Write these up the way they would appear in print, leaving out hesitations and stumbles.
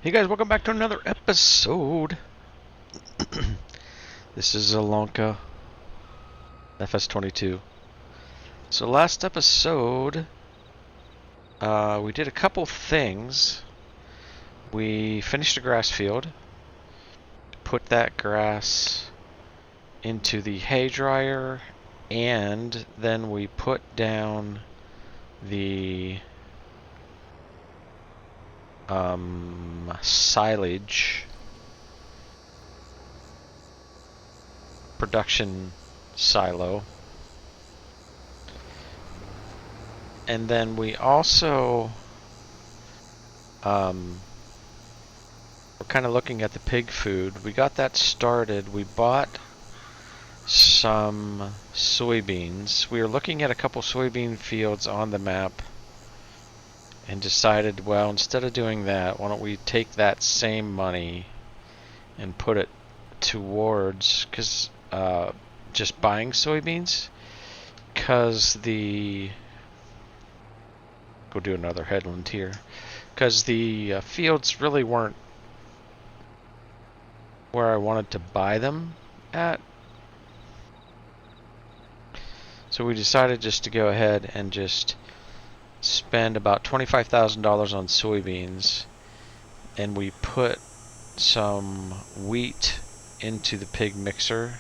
Hey guys, welcome back to another episode. This is Zielonka, FS22. So last episode, we did a couple things. We finished a grass field, put that grass into the hay dryer, and then we put down the silage production silo. And then we also we're kind of looking at the pig food. We got that started. We bought some soybeans. We were looking at a couple soybean fields on the map and decided, well, instead of doing that, why don't we take that same money and put it towards just buying soybeans, because go do another headland here, because the fields really weren't where I wanted to buy them at. So we decided just to go ahead and just spend about $25,000 on soybeans, and we put some wheat into the pig mixer.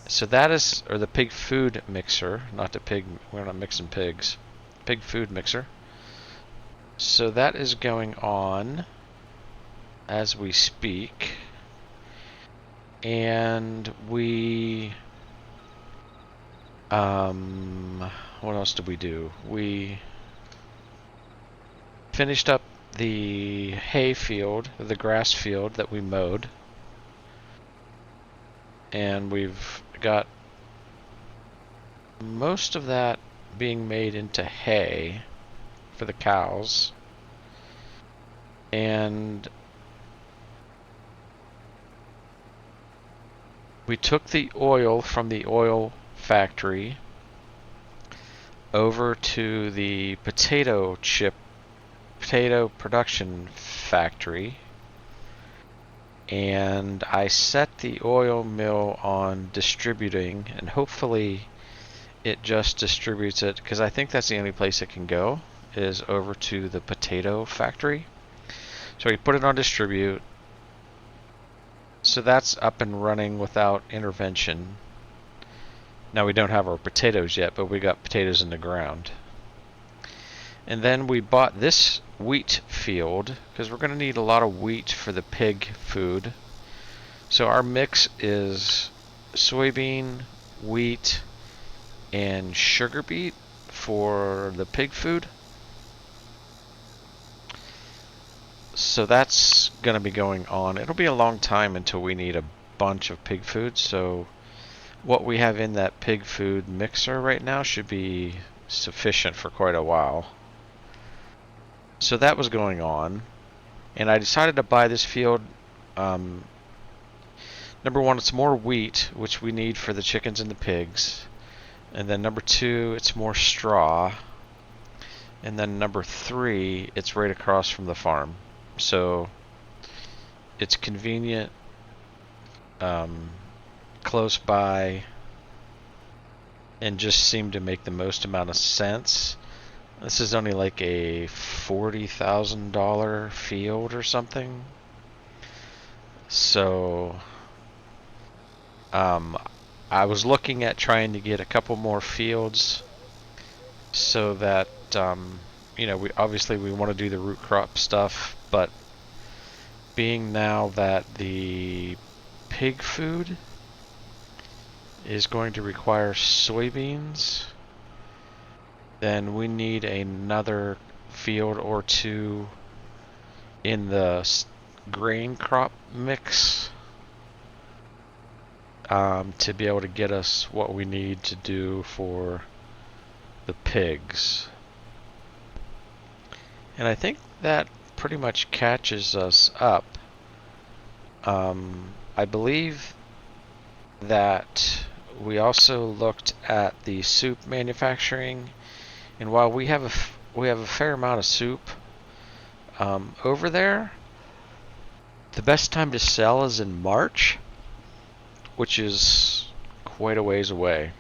So that is, or the pig food mixer, not the pig, we're not mixing pigs. Pig food mixer. So that is going on as we speak. And we, what else did we do? We finished up the hay field, the grass field that we mowed. And we've got most of that being made into hay for the cows. And we took the oil from the oil factory over to the potato production factory, and I set the oil mill on distributing, and hopefully it just distributes it, because I think that's the only place it can go, is over to the potato factory. So we put it on distribute, so that's up and running without intervention. Now we don't have our potatoes yet, but we got potatoes in the ground. And then we bought this wheat field, because we're going to need a lot of wheat for the pig food. So our mix is soybean, wheat, and sugar beet for the pig food. So that's going to be going on. It'll be a long time until we need a bunch of pig food, so what we have in that pig food mixer right now should be sufficient for quite a while. So that was going on, and I decided to buy this field. Number one, it's more wheat, which we need for the chickens and the pigs. And then number two, it's more straw. And then number three, it's right across from the farm. So it's convenient, close by, and just seemed to make the most amount of sense. This is only like a $40,000 field or something. So I was looking at trying to get a couple more fields so that we obviously want to do the root crop stuff, but being now that the pig food is going to require soybeans, then we need another field or two in the grain crop mix to be able to get us what we need to do for the pigs. And I think that pretty much catches us up. I believe that we also looked at the soup manufacturing, and while we have a fair amount of soup, Over there, the best time to sell is in March, which is quite a ways away.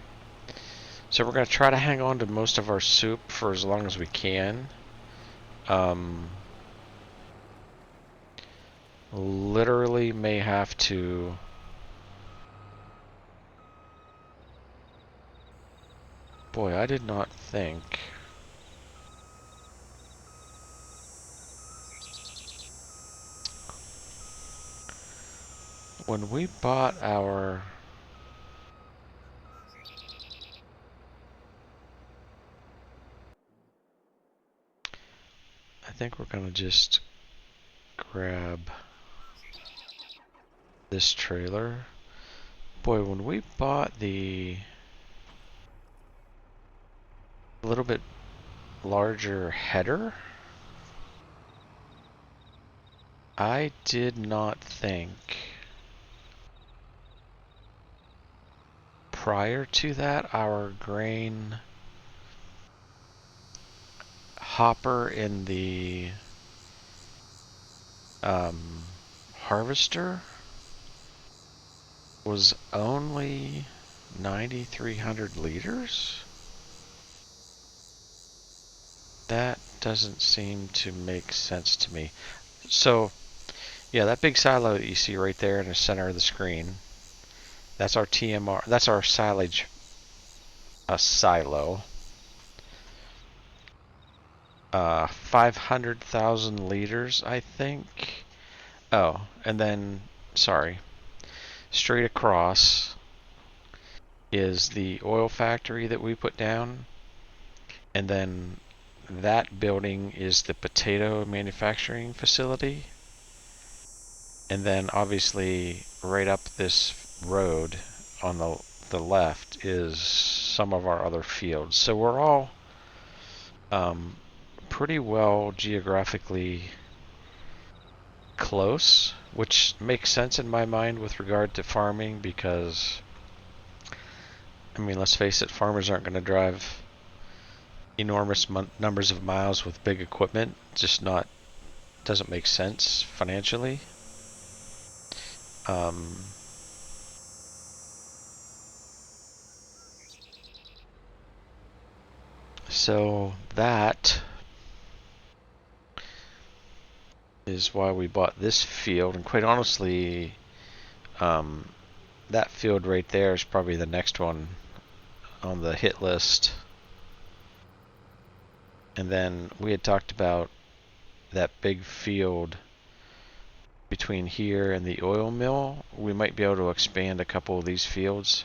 So we're going to try to hang on to most of our soup for as long as we can. Literally may have to... Boy, I did not think... When we bought our... I think we're going to just grab this trailer. Boy, when we bought the little bit larger header, I did not think prior to that our grain hopper in the harvester was only 9,300 liters? That doesn't seem to make sense to me. So, yeah, that big silo that you see right there in the center of the screen, that's our TMR, that's our silage silo. 500,000 liters, I think. Oh, and then, sorry, straight across is the oil factory that we put down, and then that building is the potato manufacturing facility, and then obviously right up this road on the left is some of our other fields. So we're all pretty well geographically close, which makes sense in my mind with regard to farming, because I mean, let's face it, farmers aren't going to drive enormous numbers of miles with big equipment. Just not, doesn't make sense financially. So that is why we bought this field, and quite honestly, that field right there is probably the next one on the hit list. And then we had talked about that big field between here and the oil mill. We might be able to expand a couple of these fields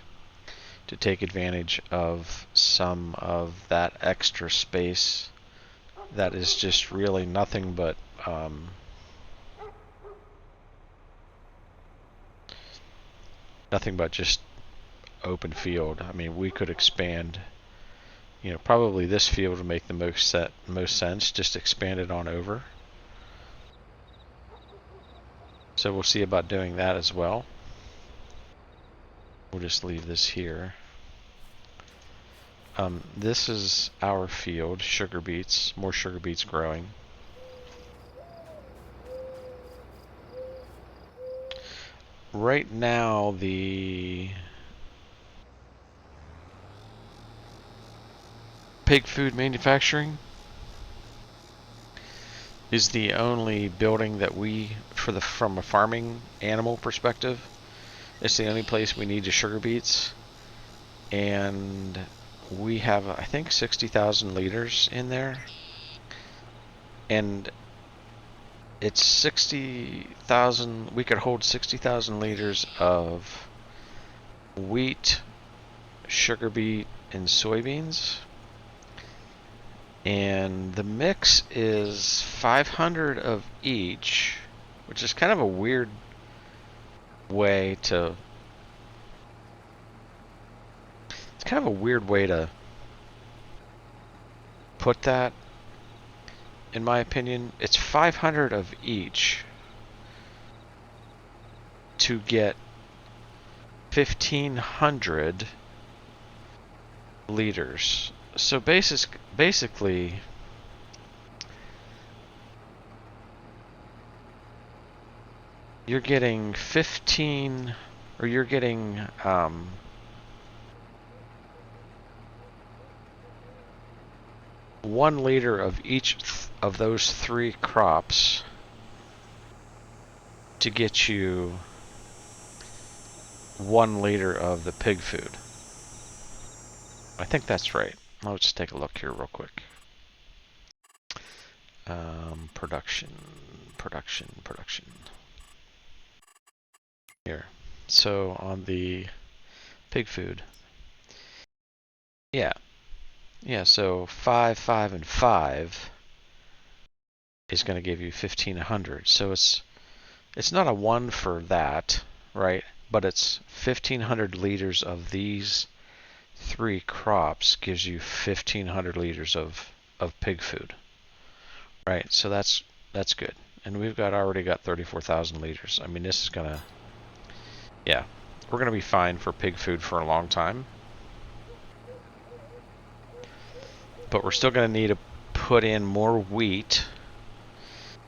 to take advantage of some of that extra space that is just really nothing but just open field. I mean, we could expand, you know, probably this field would make the most sense, just expand it on over. So we'll see about doing that as well. We'll just leave this here. This is our field, sugar beets, more sugar beets growing. Right now, the pig food manufacturing is the only building that we, from a farming animal perspective, it's the only place we need the sugar beets. And we have, I think, 60,000 liters in there. And it's 60,000, we could hold 60,000 liters of wheat, sugar beet, and soybeans. And the mix is 500 of each, which is kind of a weird way to... It's kind of a weird way to put that, in my opinion. It's 500 of each to get 1,500 liters. So basically, you're getting 15, or you're getting 1 liter of each of those 3 crops to get you 1 liter of the pig food. I think that's right. Let's just take a look here real quick. Production. Here. So on the pig food. Yeah. Yeah, so 5, 5, and 5 is going to give you 1,500. So it's not a 1 for that, right? But it's 1,500 liters of these 3 crops gives you 1,500 liters of pig food, right? So that's good. And we've already got 34,000 liters. I mean, this is gonna, yeah, we're gonna be fine for pig food for a long time. But we're still gonna need to put in more wheat.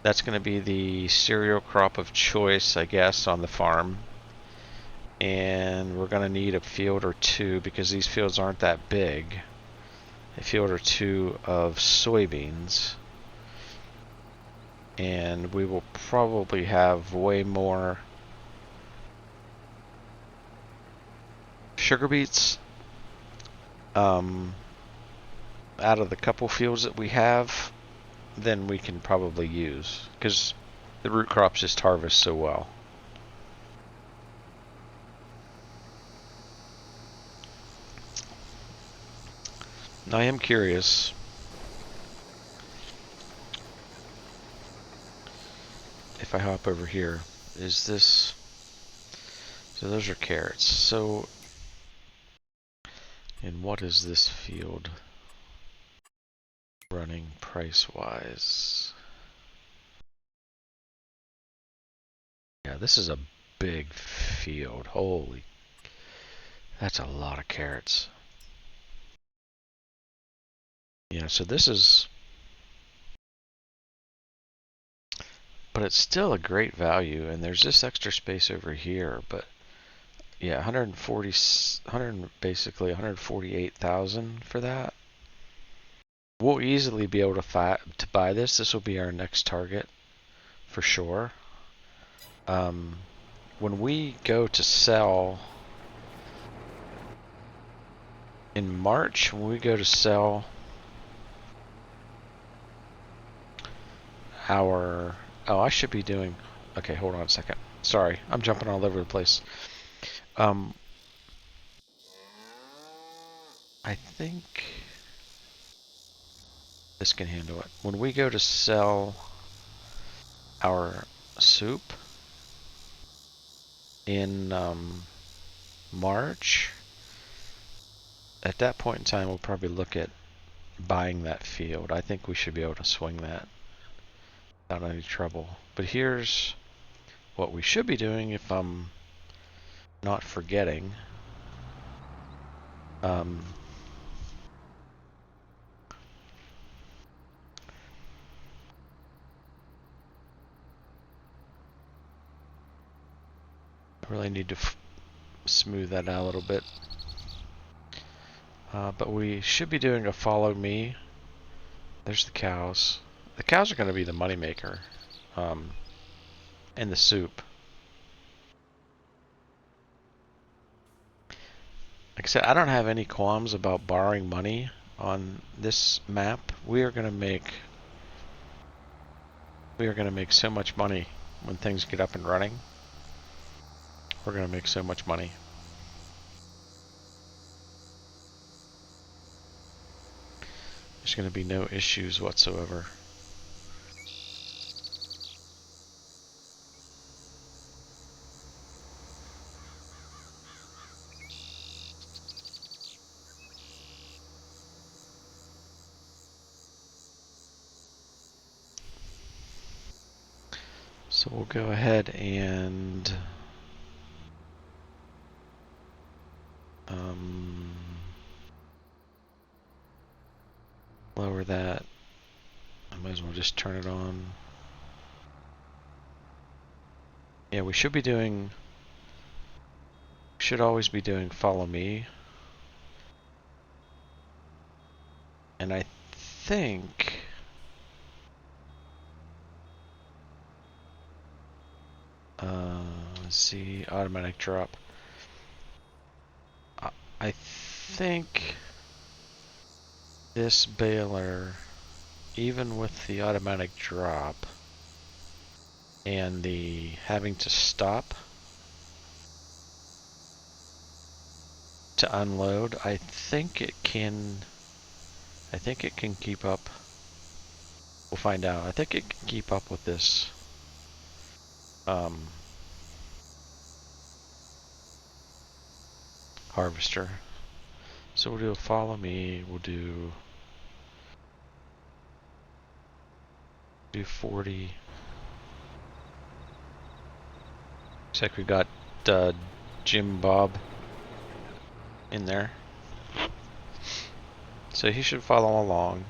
That's gonna be the cereal crop of choice, I guess, on the farm. And we're gonna need a field or 2 because these fields aren't that big. A field or 2 of soybeans. And we will probably have way more sugar beets out of the couple fields that we have than we can probably use because the root crops just harvest so well. Now I am curious if I hop over here, is this, so those are carrots. So, and what is this field running price-wise? Yeah, this is a big field. Holy, that's a lot of carrots. Yeah, so this is, but it's still a great value, and there's this extra space over here, but yeah, 140, basically 148,000 for that. We'll easily be able to buy this. This will be our next target for sure. When we go to sell in March, when we go to sell our, oh, I should be doing, okay, hold on a second. Sorry, I'm jumping all over the place. I think this can handle it. When we go to sell our soup in March, at that point in time, we'll probably look at buying that field. I think we should be able to swing that without any trouble. But here's what we should be doing if I'm not forgetting. I really need to smooth that out a little bit. But we should be doing a follow me. There's the cows. The cows are going to be the moneymaker in the soup. Like I said, I don't have any qualms about borrowing money on this map. We are going to make so much money when things get up and running. We're going to make so much money. There's going to be no issues whatsoever. So we'll go ahead and lower that. I might as well just turn it on. Yeah, we should be doing, should always be doing follow me. And I think, let's see, automatic drop. I think this baler, even with the automatic drop and the having to stop to unload, I think it can keep up. We'll find out. I think it can keep up with this harvester. So we'll do a follow me. We'll do 40. Looks like we got Jim Bob in there, so he should follow along.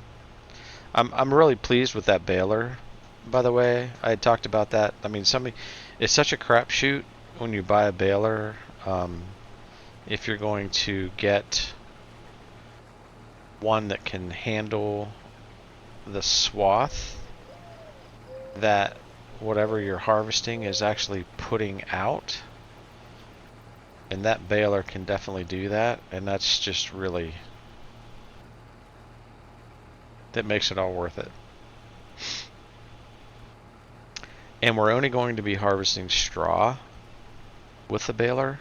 I'm really pleased with that baler. By the way, I had talked about that. I mean, it's such a crapshoot when you buy a baler. If you're going to get one that can handle the swath that whatever you're harvesting is actually putting out, and that baler can definitely do that, and that's just really, that makes it all worth it. And we're only going to be harvesting straw with the baler.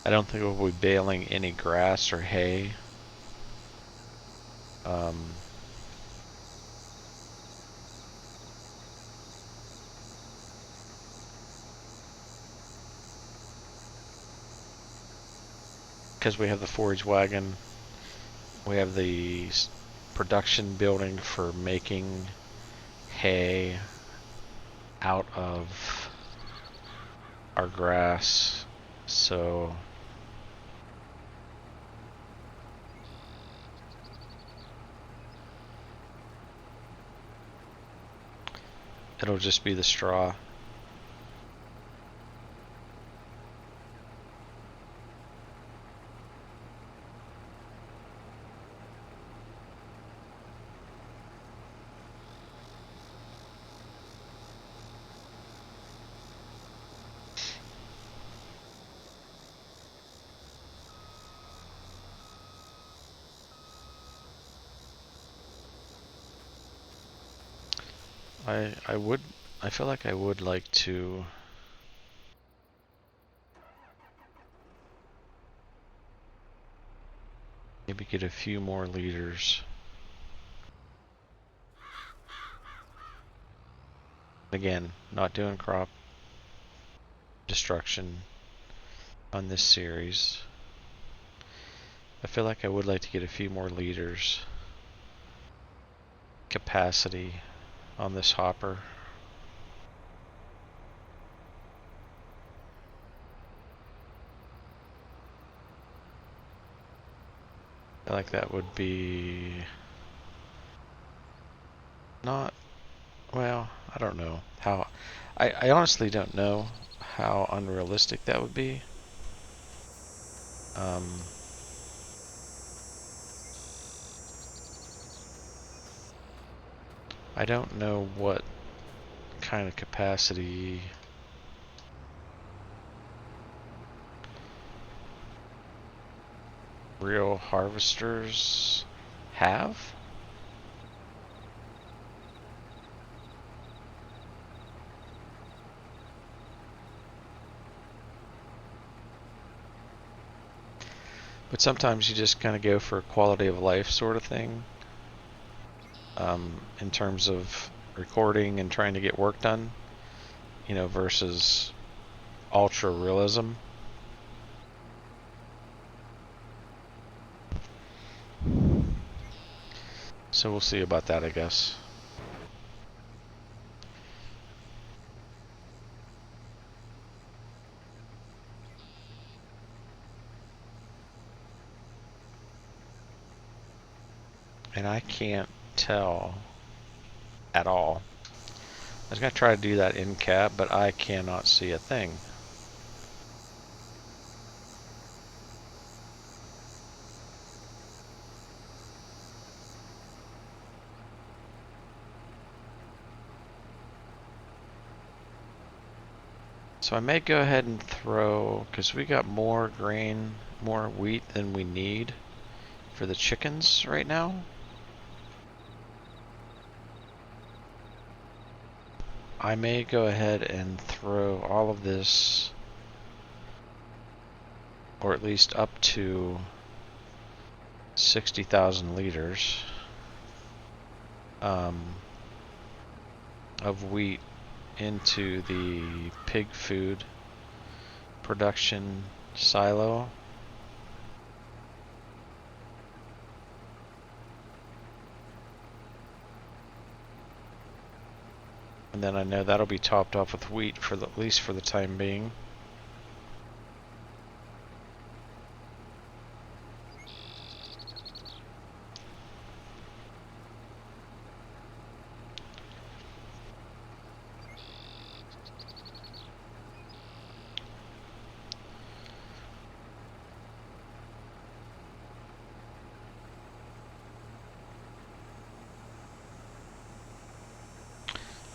I don't think we'll be baling any grass or hay. Because we have the forage wagon, we have the production building for making hay out of our grass, so it'll just be the straw. I feel like I would like to maybe get a few more leaders. Again, not doing crop destruction on this series. I feel like I would like to get a few more leaders capacity on this hopper. I feel like that would be not, well, I don't know how, I honestly don't know how unrealistic that would be. I don't know what kind of capacity real harvesters have. But sometimes you just kind of go for a quality of life sort of thing, in terms of recording and trying to get work done, you know, versus ultra realism. So we'll see about that, I guess. and I can't tell at all. I was going to try to do that in cab, but I cannot see a thing. So I may go ahead and throw, because we got more grain, more wheat than we need for the chickens right now. I may go ahead and throw all of this, or at least up to 60,000 liters of wheat into the pig food production silo. And then I know that'll be topped off with wheat for at least for the time being.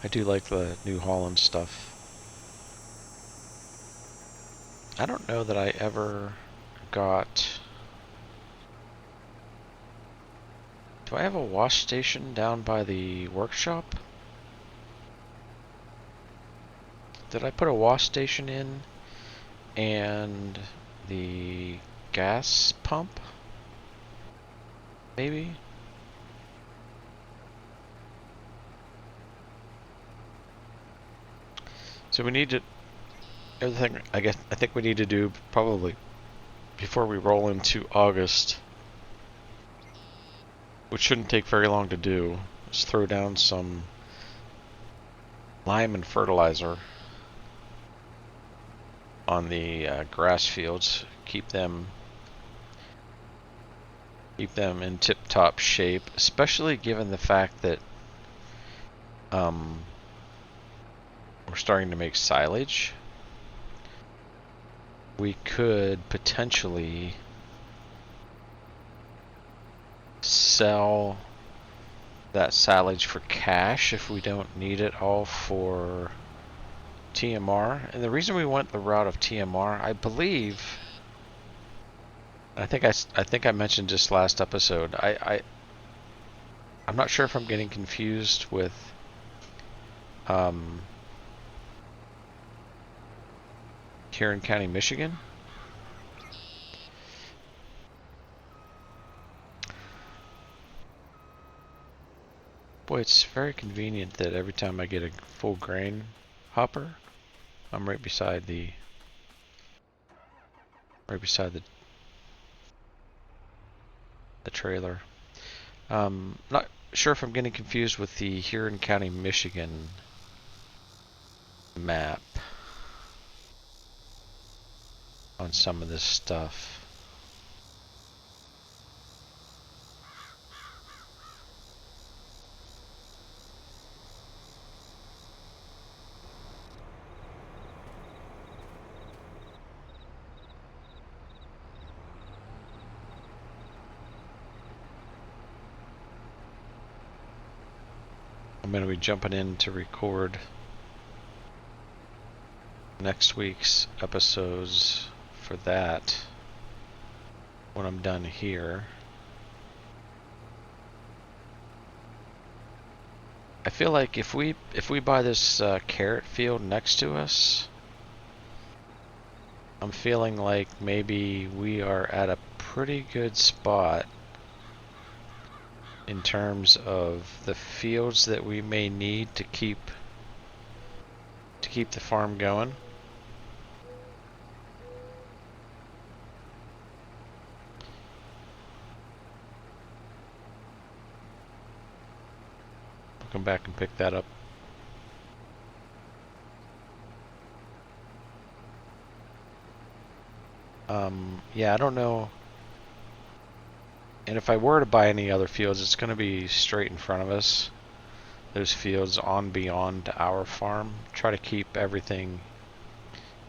I do like the New Holland stuff. I don't know that I ever got... Do I have a wash station down by the workshop? Did I put a wash station in and the gas pump? Maybe? So we need to... Everything I think we need to do probably before we roll into August, which shouldn't take very long to do, is throw down some lime and fertilizer on the grass fields. Keep them in tip-top shape, especially given the fact that we're starting to make silage. We could potentially sell that silage for cash if we don't need it all for TMR. And the reason we went the route of TMR, I believe, I think I mentioned just last episode, I'm not sure if I'm getting confused with Huron County, Michigan. Boy, it's very convenient that every time I get a full grain hopper, I'm right beside the trailer. Not sure if I'm getting confused with the Huron County, Michigan map on some of this stuff. I'm going to be jumping in to record next week's episodes for that when I'm done here. I feel like if we buy this carrot field next to us, I'm feeling like maybe we are at a pretty good spot in terms of the fields that we may need to keep the farm going. I'll come back and pick that up. Yeah, I don't know. And if I were to buy any other fields, it's going to be straight in front of us. Those fields on beyond our farm. Try to keep everything,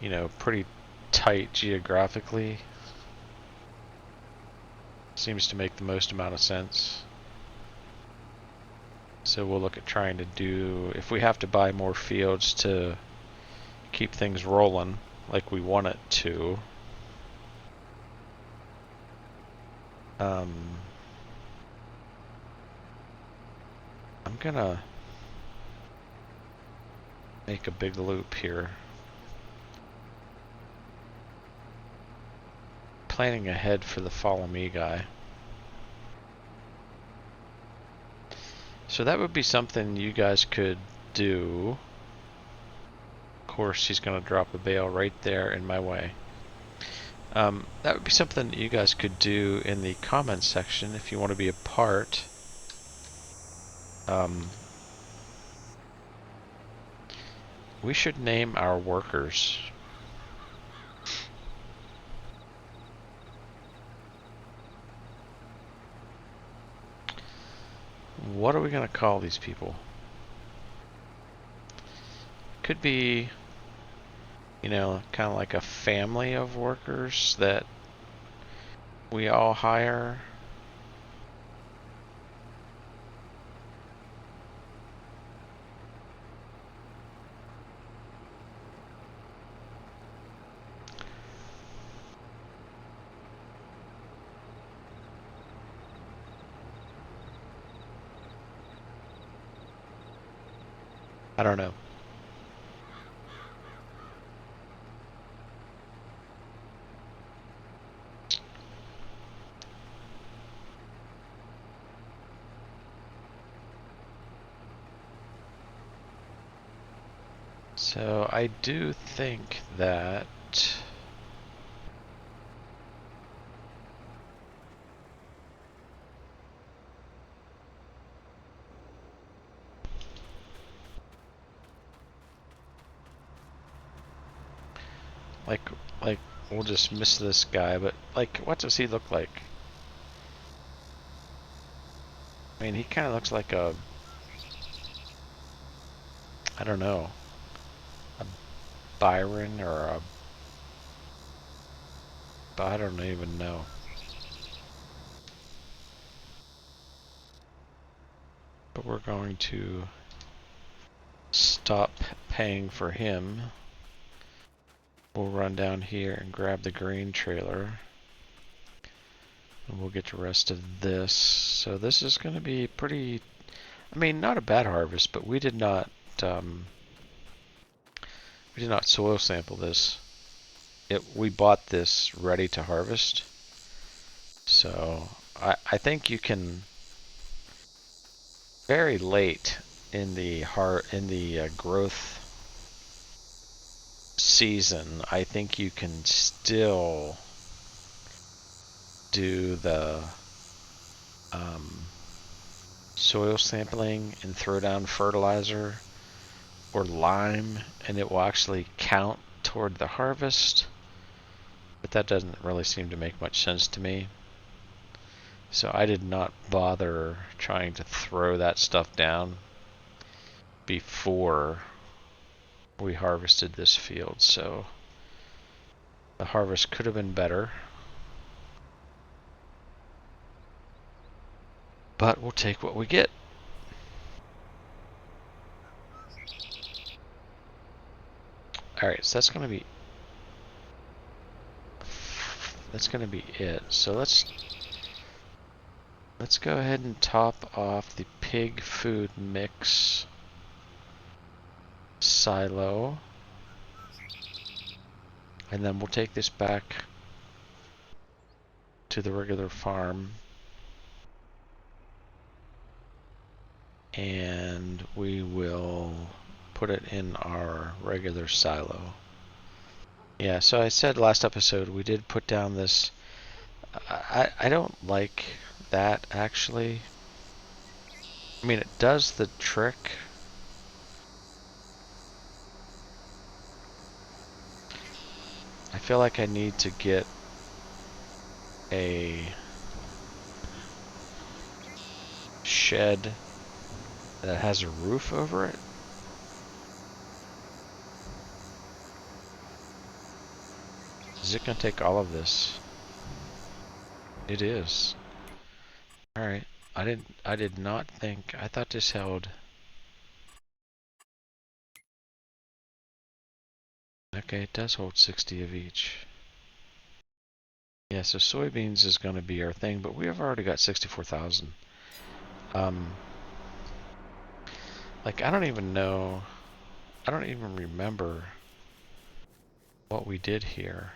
you know, pretty tight geographically. Seems to make the most amount of sense. So we'll look at trying to do, if we have to buy more fields to keep things rolling like we want it to. I'm gonna make a big loop here. Planning ahead for the follow me guy. So that would be something you guys could do. Of course, he's going to drop a bale right there in my way. That would be something that you guys could do in the comments section if you want to be a part. We should name our workers. What are we going to call these people? Could be, you know, kind of like a family of workers that we all hire. I don't know. So I do think that like we'll just miss this guy, but like what does he look like? I mean, he kind of looks like a, I don't know, a Byron or a, I don't even know. But we're going to stop paying for him. We'll run down here and grab the grain trailer. And we'll get the rest of this. So this is going to be pretty, I mean, not a bad harvest, but we did not soil sample this. We bought this ready to harvest. So I think you can, very late in the growth season, I think you can still do the soil sampling and throw down fertilizer or lime, and it will actually count toward the harvest. But that doesn't really seem to make much sense to me. So I did not bother trying to throw that stuff down before we harvested this field. So the harvest could have been better. But we'll take what we get. Alright, so that's gonna be it. So let's go ahead and top off the pig food mix silo. And then we'll take this back to the regular farm. And we will put it in our regular silo. Yeah, so I said last episode we did put down this. I don't like that actually. I mean, it does the trick. I feel like I need to get a shed that has a roof over it? Is it gonna take all of this? It is. Alright. I did not think, I thought this held. Okay, it does hold 60 of each. Yeah, so soybeans is gonna be our thing, but we have already got 64,000. Like I don't even know, I don't even remember what we did here.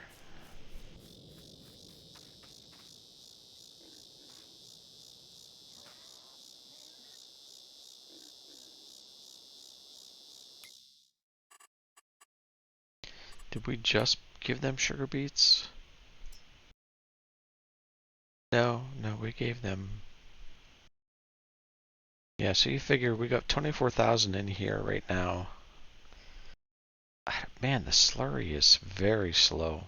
Did we just give them sugar beets? No, we gave them. Yeah, so you figure we got 24,000 in here right now. Man, the slurry is very slow.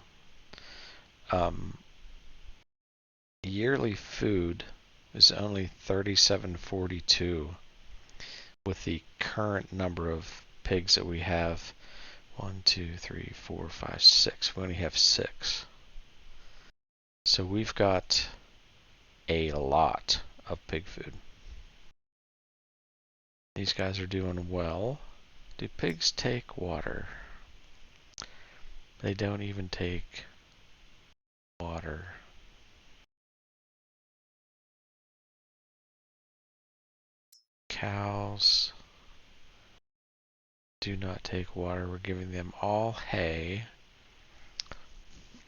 Yearly food is only 3742 with the current number of pigs that we have. 1, 2, 3, 4, 5, 6. We only have 6. So we've got a lot of pig food. These guys are doing well. Do pigs take water? They don't even take water. Cows do not take water. We're giving them all hay.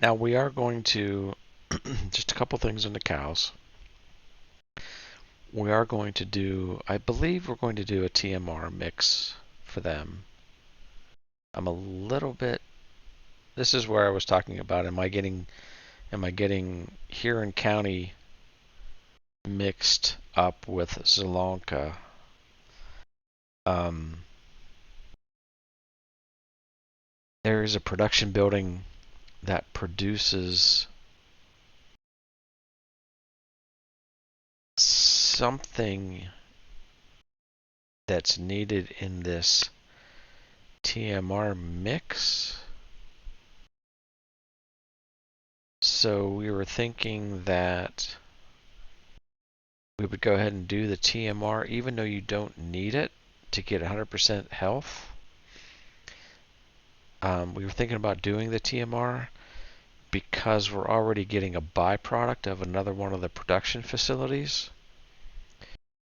Now we are going to, just a couple things on the cows. We are going to do, I believe we're going to do a TMR mix for them. I'm a little bit, this is where I was talking about, am I getting Huron County mixed up with Zielonka? There is a production building that produces something that's needed in this TMR mix. So we were thinking that we would go ahead and do the TMR even though you don't need it to get 100% health. We were thinking about doing the TMR because we're already getting a byproduct of another one of the production facilities.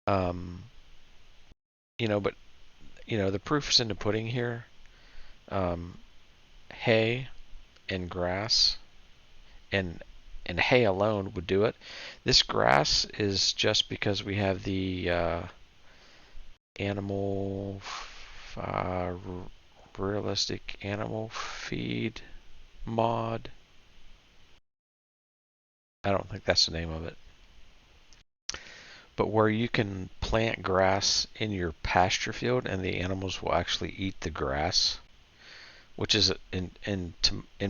But the proof's in the pudding here. Hay and grass and hay alone would do it. This grass is just because we have the animal realistic animal feed mod. I don't think that's the name of it. But where you can plant grass in your pasture field and the animals will actually eat the grass, which is in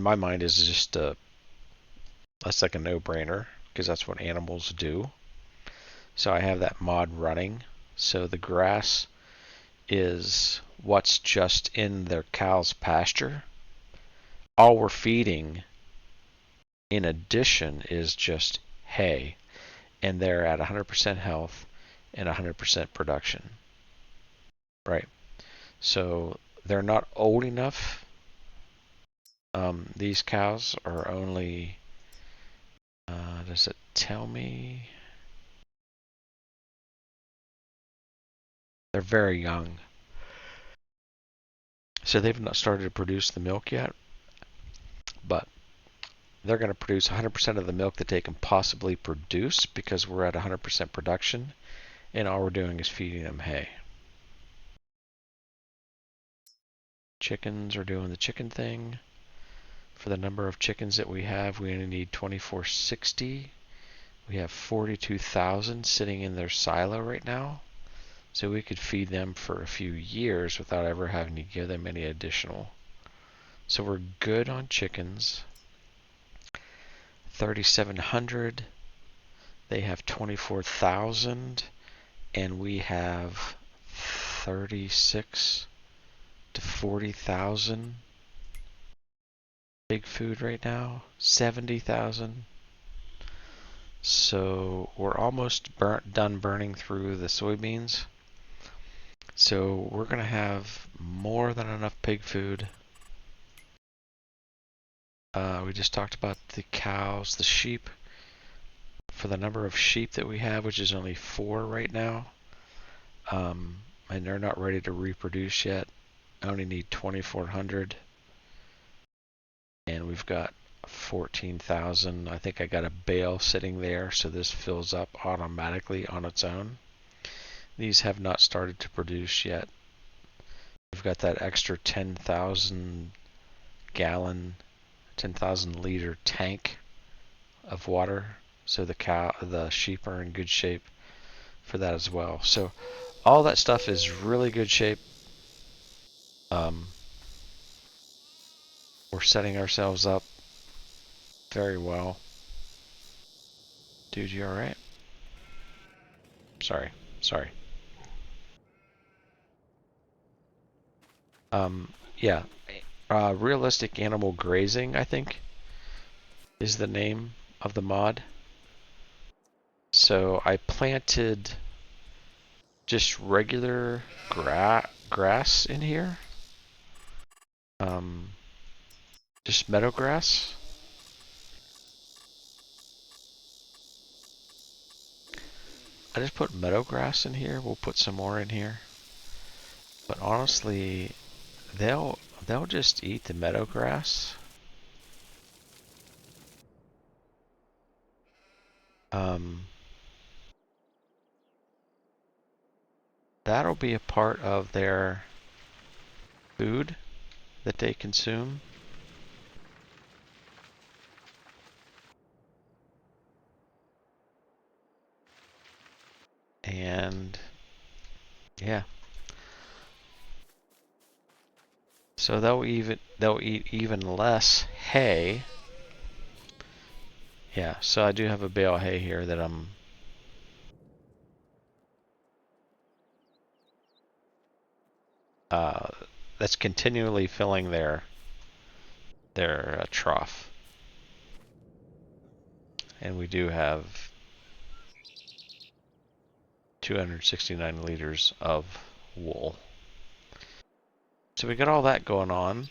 my mind is just that's like a no-brainer because that's what animals do. So I have that mod running. So the grass is what's just in their cow's pasture. All we're feeding in addition is just hay, and they're at 100% health and 100% production. Right? So they're not old enough. These cows are only, does it tell me? They're very young. So they've not started to produce the milk yet, but they're going to produce 100% of the milk that they can possibly produce because we're at 100% production, and all we're doing is feeding them hay. Chickens are doing the chicken thing. For the number of chickens that we have, we only need 2460. We have 42,000 sitting in their silo right now. So we could feed them for a few years without ever having to give them any additional. So we're good on chickens. 3,700. They have 24,000. and we have 36 to 40,000 big food right now, 70,000. So we're almost done burning through the soybeans. So we're going to have more than enough pig food. We just talked about the cows, the sheep. For the number of sheep that we have, which is only 4 right now, and they're not ready to reproduce yet. I only need 2,400, and we've got 14,000. I think I got a bale sitting there, so this fills up automatically on its own. These have not started to produce yet. We've got that extra 10,000 gallon, 10,000 liter tank of water, so the sheep are in good shape for that as well. So all that stuff is really good shape. We're setting ourselves up very well. Dude, you alright? Sorry. Yeah. Realistic animal grazing, I think, is the name of the mod. So I planted just regular grass in here. Just meadow grass. I just put meadow grass in here. We'll put some more in here. But honestly, they'll just eat the meadow grass. That'll be a part of their food that they consume. And yeah. So they'll eat even less hay. Yeah, so I do have a bale of hay here that I'm that's continually filling their trough. And we do have 269 liters of wool. So we got all that going on.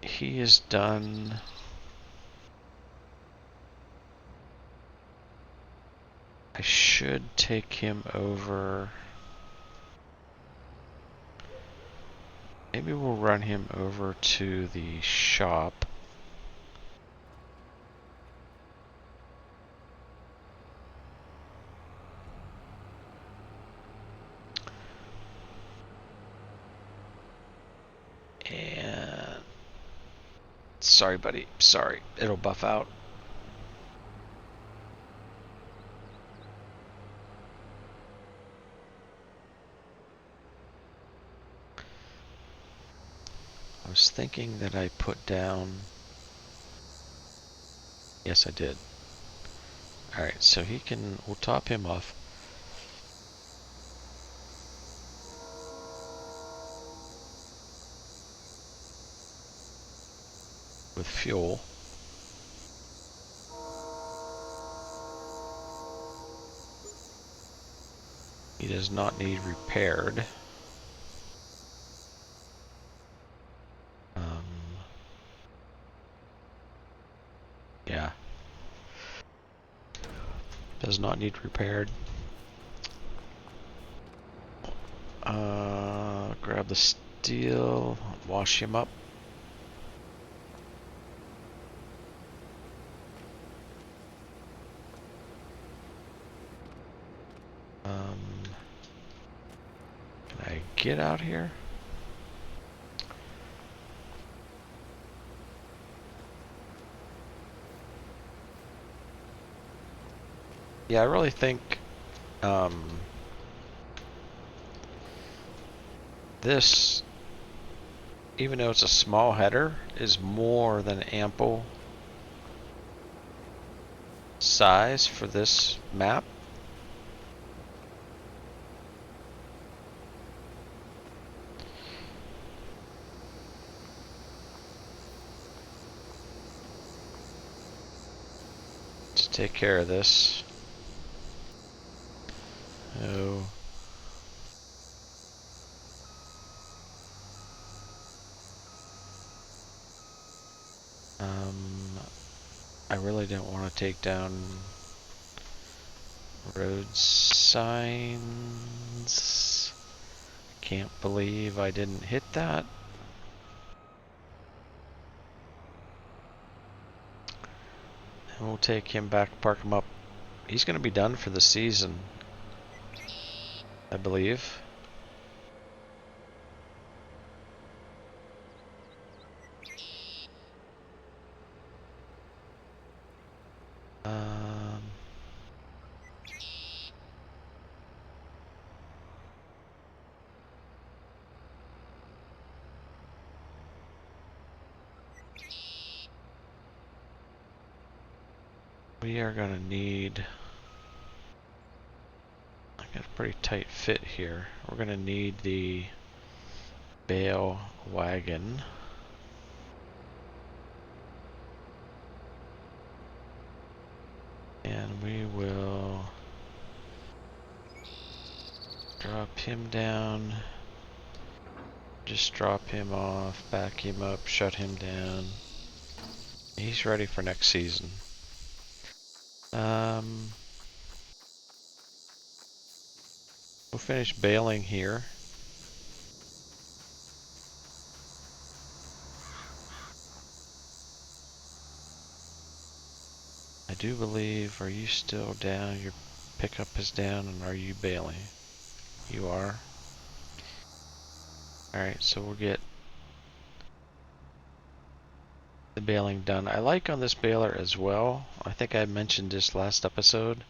He is done. I should take him over. Maybe we'll run him over to the shop. And sorry, buddy. Sorry. It'll buff out. I was thinking that I put down. Yes, I did. Alright, so we'll top him off. With fuel. He does not need repaired. Yeah. Does not need repaired. Grab the steel, wash him up. Can I get out here? Yeah, I really think this even though it's a small header, is more than ample size for this map. Let's take care of this. Oh. I really don't want to take down road signs. Can't believe I didn't hit that. And we'll take him back, park him up. He's going to be done for the season, I believe. We are going to need... I got a pretty tight fit here. We're going to need the bale wagon. And we will drop him down. Just drop him off, back him up, shut him down. He's ready for next season. We'll finish baling here. I do believe, are you still down? Your pickup is down, and are you baling? You are. Alright, so we'll get the baling done. I like on this baler as well, I think I mentioned this last episode,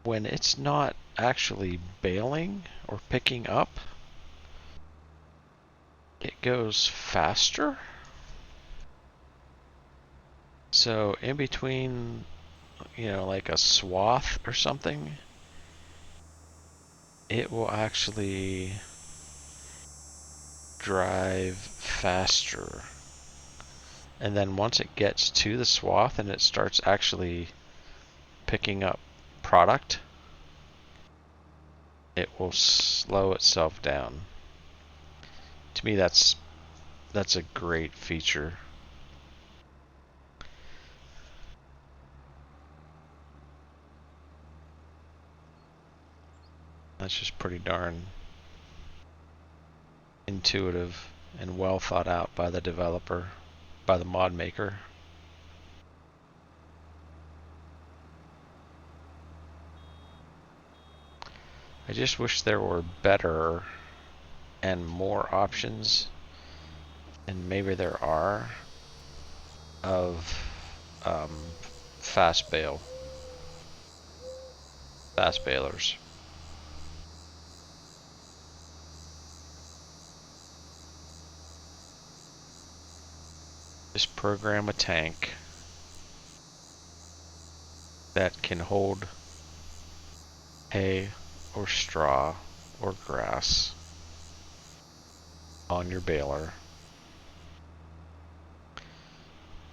when it's not actually baling or picking up, it goes faster. So in between, you know, like a swath or something, it will actually drive faster. And then once it gets to the swath and it starts actually picking up product, it will slow itself down. To me, that's a great feature. That's just pretty darn intuitive and well thought out by the developer, by the mod maker. I just wish there were better and more options, and maybe there are, of fast balers. Just program a tank that can hold hay or straw or grass on your baler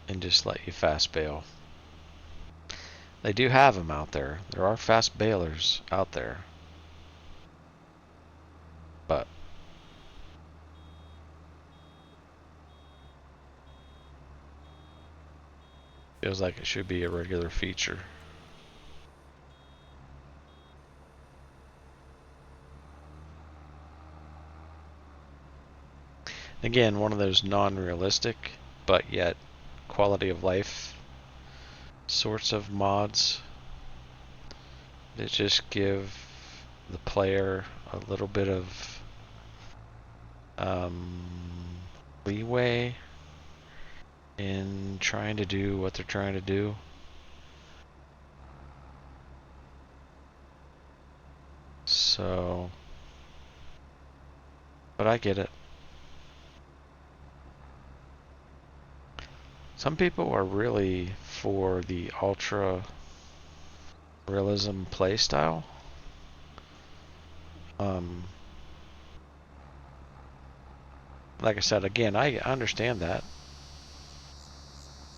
and just let you fast bale. They do have them out there. There are fast balers out there. But feels like it should be a regular feature. Again, one of those non-realistic, but yet quality of life sorts of mods that just give the player a little bit of leeway in trying to do what they're trying to do. So, but I get it. Some people are really for the ultra realism play style. Like I said, again, I understand that.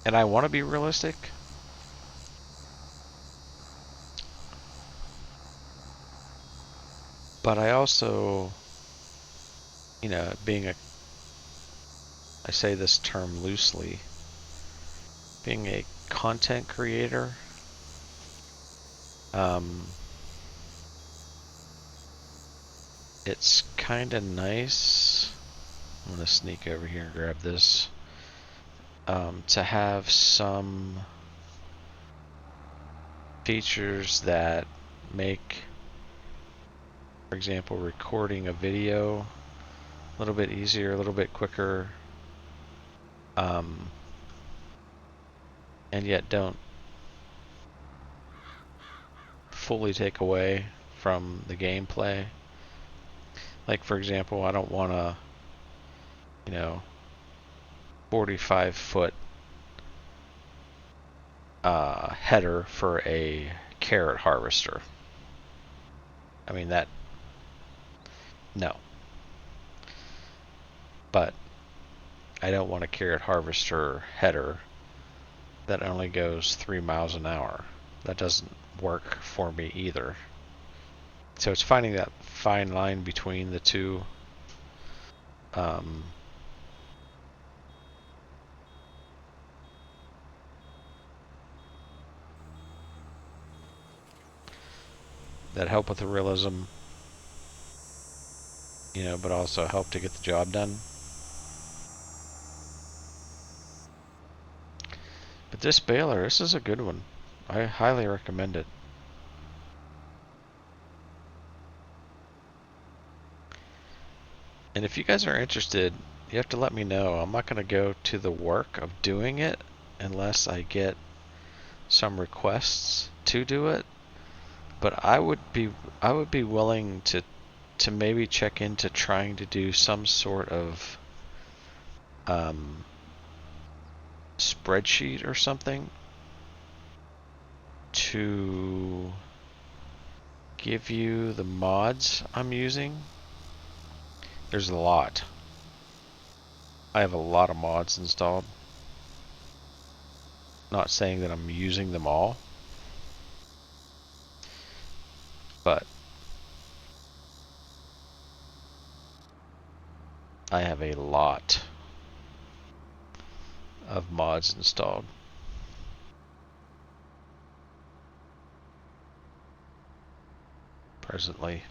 And I want to be realistic. But I also, you know, I say this term loosely, being a content creator, it's kind of nice. I'm going to sneak over here and grab this. To have some features that make, for example, recording a video a little bit easier, a little bit quicker, and yet don't fully take away from the gameplay. Like, for example, I don't want to, 45-foot header for a carrot harvester. I mean, no. But I don't want a carrot harvester header that only goes 3 miles an hour. That doesn't work for me either. So it's finding that fine line between the two. That help with the realism, but also help to get the job done. But this baler, this is a good one. I highly recommend it. And if you guys are interested, you have to let me know. I'm not going to go to the work of doing it unless I get some requests to do it. But I would be willing to maybe check into trying to do some sort of spreadsheet or something to give you the mods I'm using. There's a lot. I have a lot of mods installed. Not saying that I'm using them all, but I have a lot of mods installed. Presently.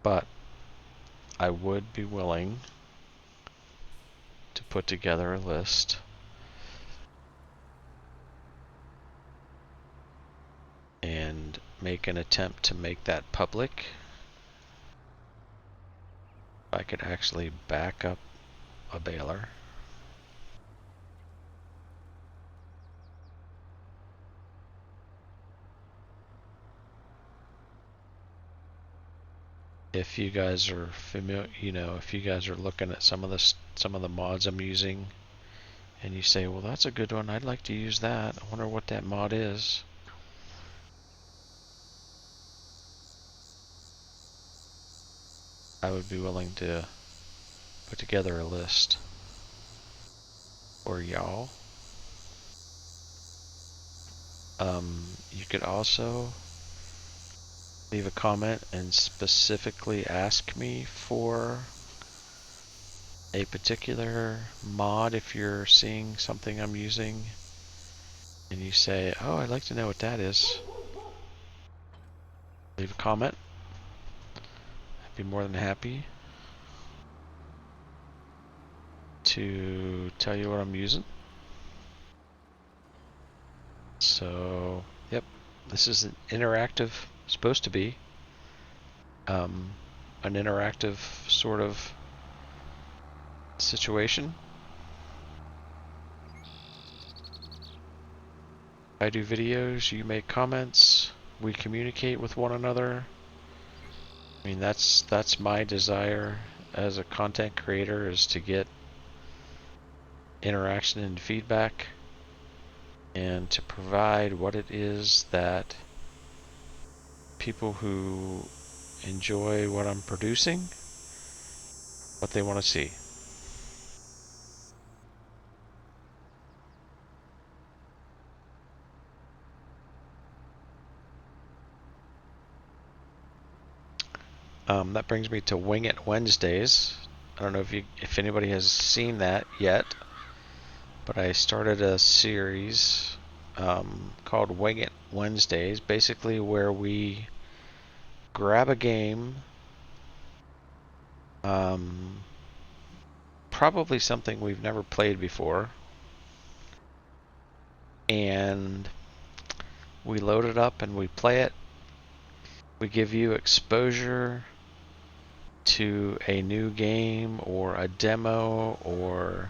But I would be willing to put together a list and make an attempt to make that public. I could actually back up a baler. If you guys are familiar, if you guys are looking at some of the mods I'm using, and you say, well, that's a good one, I'd like to use that. I wonder what that mod is. I would be willing to put together a list for y'all. You could also leave a comment and specifically ask me for a particular mod if you're seeing something I'm using and you say, oh, I'd like to know what that is. Leave a comment. I'd be more than happy to tell you what I'm using. So, yep, this is an interactive, supposed to be an interactive sort of situation. I do videos, you make comments, we communicate with one another. I mean, that's my desire as a content creator, is to get interaction and feedback, and to provide what it is that people who enjoy what I'm producing, what they want to see. That brings me to Wing It Wednesdays. I don't know if anybody has seen that yet, but I started a series called Wing It Wednesdays, basically where we grab a game, probably something we've never played before, and we load it up and we play it. We give you exposure to a new game or a demo or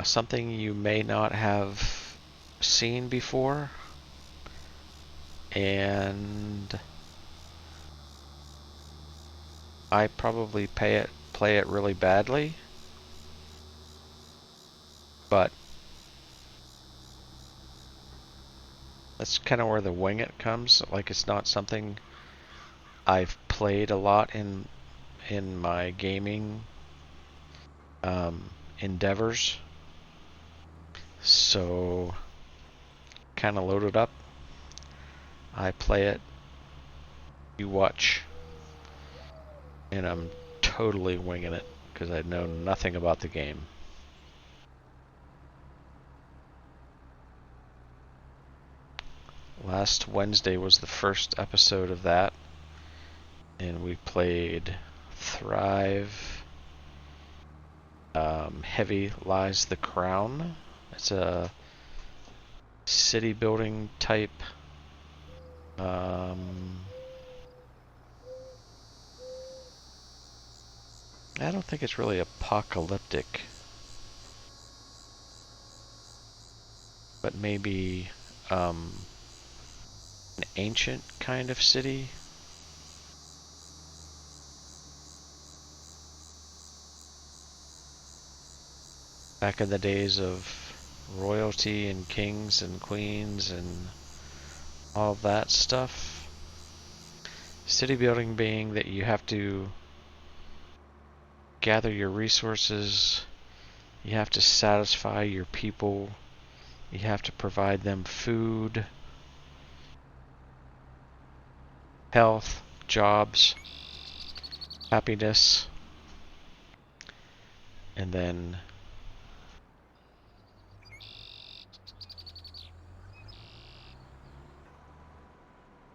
something you may not have seen before, and I probably play it really badly, but that's kind of where the wing it comes. Like, it's not something I've played a lot in my gaming endeavors, so kind of load it up. I play it, you watch, and I'm totally winging it because I know nothing about the game. Last Wednesday was the first episode of that, and we played Thrive. Heavy Lies the Crown. It's a city building type. I don't think it's really apocalyptic, but maybe an ancient kind of city. Back in the days of royalty and kings and queens and all that stuff. City building being that you have to gather your resources, you have to satisfy your people, you have to provide them food, health, jobs, happiness, and then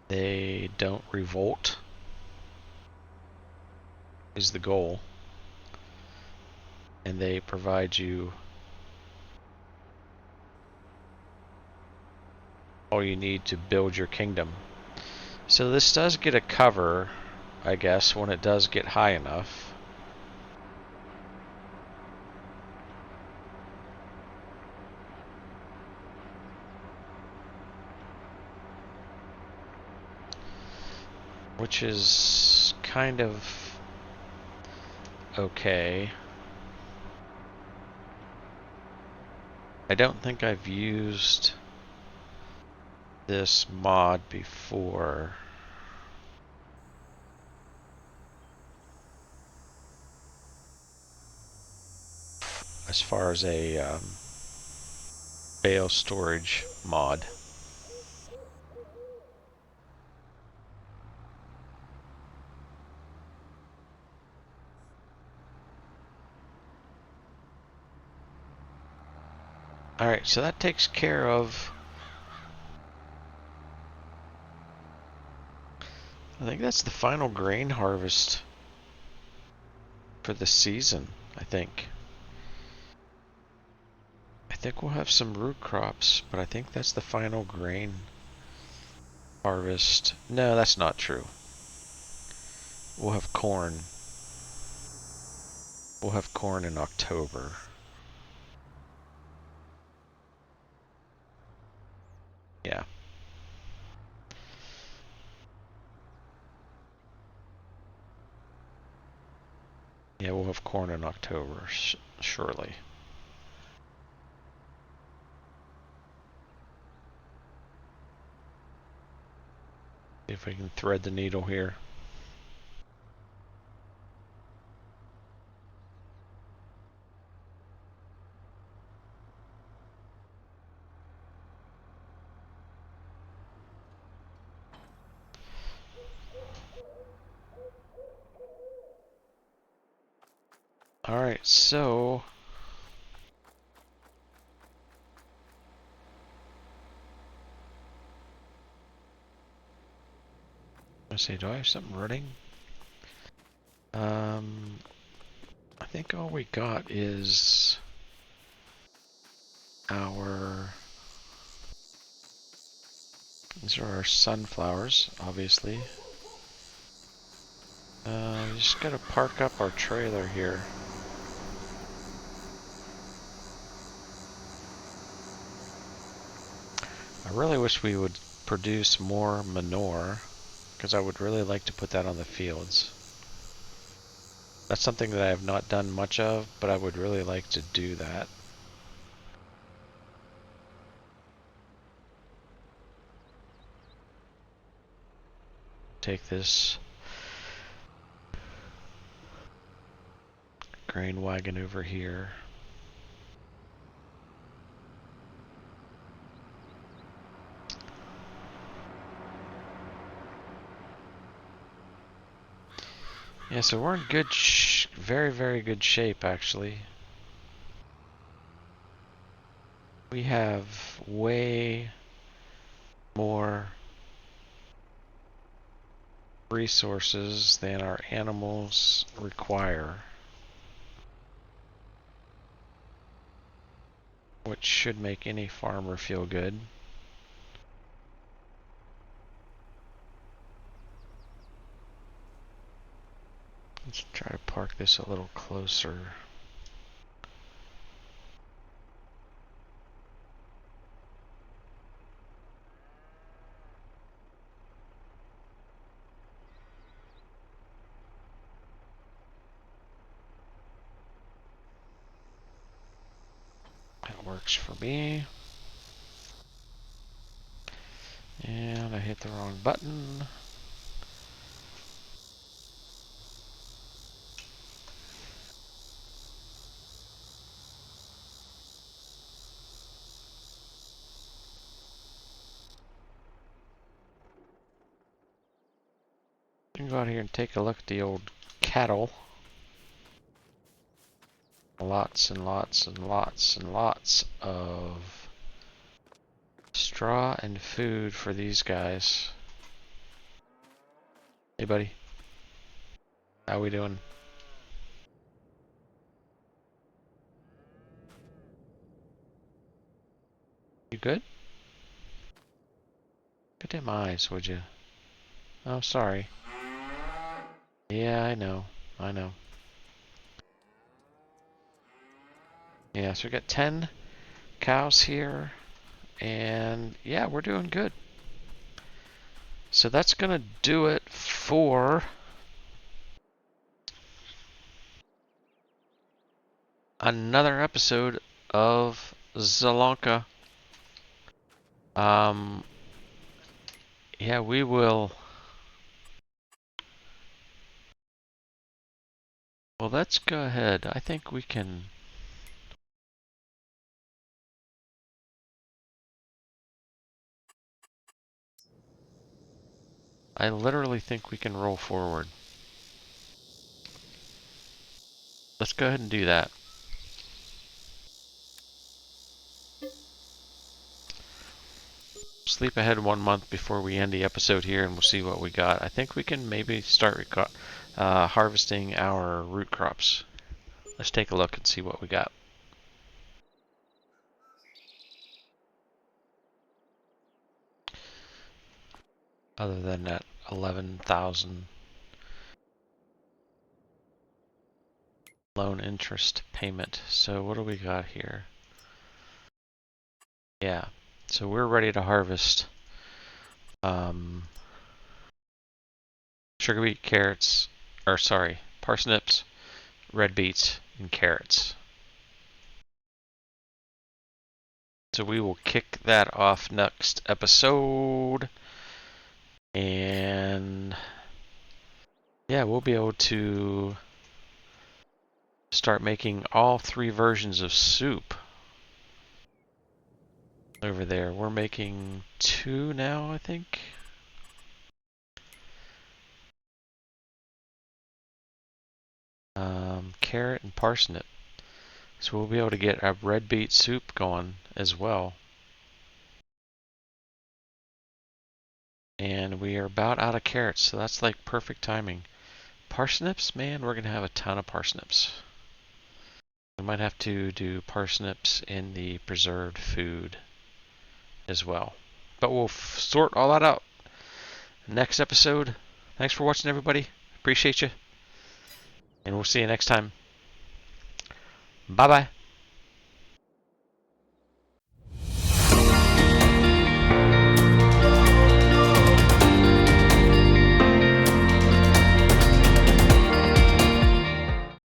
they don't revolt is the goal, and they provide you all you need to build your kingdom. So this does get a cover, I guess, when it does get high enough. Which is kind of okay. I don't think I've used this mod before. As far as a bale storage mod. Alright, so that takes care of, I think that's the final grain harvest for the season, I think. I think we'll have some root crops, but I think that's the final grain harvest. No, that's not true. We'll have corn. We'll have corn in October. Yeah. Yeah, we'll have corn in October, surely. See if we can thread the needle here. Alright, so let's see, do I have something running? I think all we got is these are our sunflowers, obviously. We just gotta park up our trailer here. I really wish we would produce more manure, because I would really like to put that on the fields. That's something that I have not done much of, but I would really like to do that. Take this grain wagon over here. Yeah, so we're in good, very, very good shape, actually. We have way more resources than our animals require, which should make any farmer feel good. Let's try to park this a little closer. That works for me. And I hit the wrong button. You can go out here and take a look at the old cattle. Lots and lots and lots and lots of straw and food for these guys. Hey buddy, how we doing? You good? Look at them eyes, would you? Oh, sorry. Yeah, I know. I know. Yeah, so we got 10 cows here, and yeah, we're doing good. So that's gonna do it for another episode of Zielonka. Yeah, we will. Well, let's go ahead. I think we can. I literally think we can roll forward. Let's go ahead and do that. Sleep ahead 1 month before we end the episode here, and we'll see what we got. I think we can maybe start harvesting our root crops. Let's take a look and see what we got. Other than that 11,000 loan interest payment. So what do we got here? Yeah, so we're ready to harvest sugar beet, carrots, or sorry, parsnips, red beets, and carrots. So we will kick that off next episode. And yeah, we'll be able to start making all 3 versions of soup over there. We're making 2 now, I think. Carrot and parsnip. So we'll be able to get a red beet soup going as well. And we are about out of carrots, so that's like perfect timing. Parsnips, man, we're going to have a ton of parsnips. We might have to do parsnips in the preserved food as well. But we'll sort all that out next episode. Thanks for watching, everybody. Appreciate you. And we'll see you next time. Bye bye.